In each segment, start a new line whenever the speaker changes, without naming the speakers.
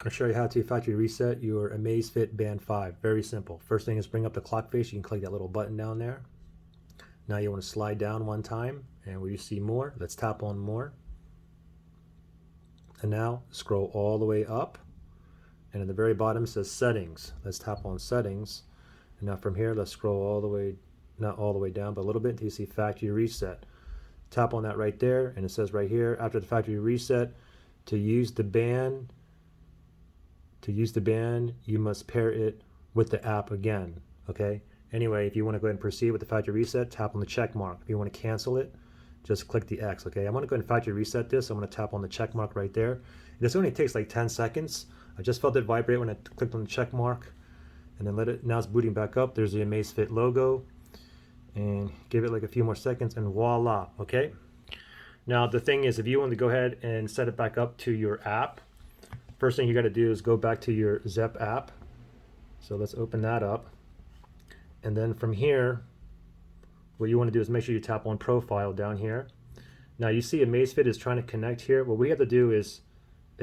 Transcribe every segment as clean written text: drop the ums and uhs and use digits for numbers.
I'll show you how to factory reset your Amazfit Band 5. Very simple. First thing is bring up the clock face. You can click that little button down there. Now you want to slide down one time, and where you see more, let's tap on more. And now scroll all the way up, and at the very bottom it says settings. Let's tap on settings. And now from here, let's scroll all the way, not all the way down, but a little bit until you see factory reset. Tap on that right there, and it says right here, after the factory reset, to use the band, you must pair it with the app again, okay? Anyway, if you want to go ahead and proceed with the factory reset, tap on the check mark. If you want to cancel it, just click the X, okay? I'm going to go ahead and factory reset this. I'm going to tap on the check mark right there. This only takes like 10 seconds. I just felt it vibrate when I clicked on the check mark, and then let it, now it's booting back up. There's the Amazfit logo, and give it like a few more seconds, and voila, okay? Now the thing is, if you want to go ahead and set it back up to your app, first thing you got to do is go back to your Zep app. So let's open that up. And then from here, what you want to do is make sure you tap on profile down here. Now you see Amazfit is trying to connect here. What we have to do is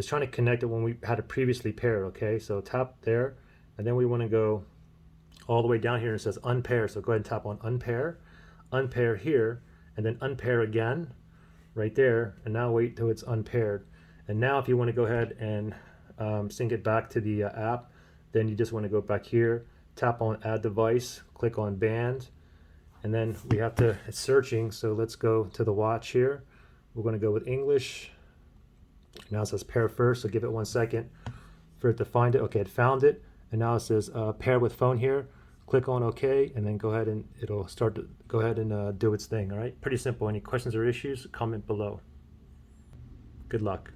trying to connect it when we had it previously paired, okay? So tap there, and then we want to go all the way down here and it says unpair. So go ahead and tap on unpair, unpair here, and then unpair again right there, and now wait till it's unpaired. And now if you want to go ahead and sync it back to the app, then you just want to go back here, tap on add device, click on band, and then we have to, it's searching, so let's go to the watch here. We're going to go with English. Now it says pair first, so give it 1 second for it to find it. Okay, it found it, and now it says pair with phone here. Click on OK, and then go ahead and it'll start to go ahead and do its thing. All right, pretty simple. Any questions or issues, comment below. Good luck.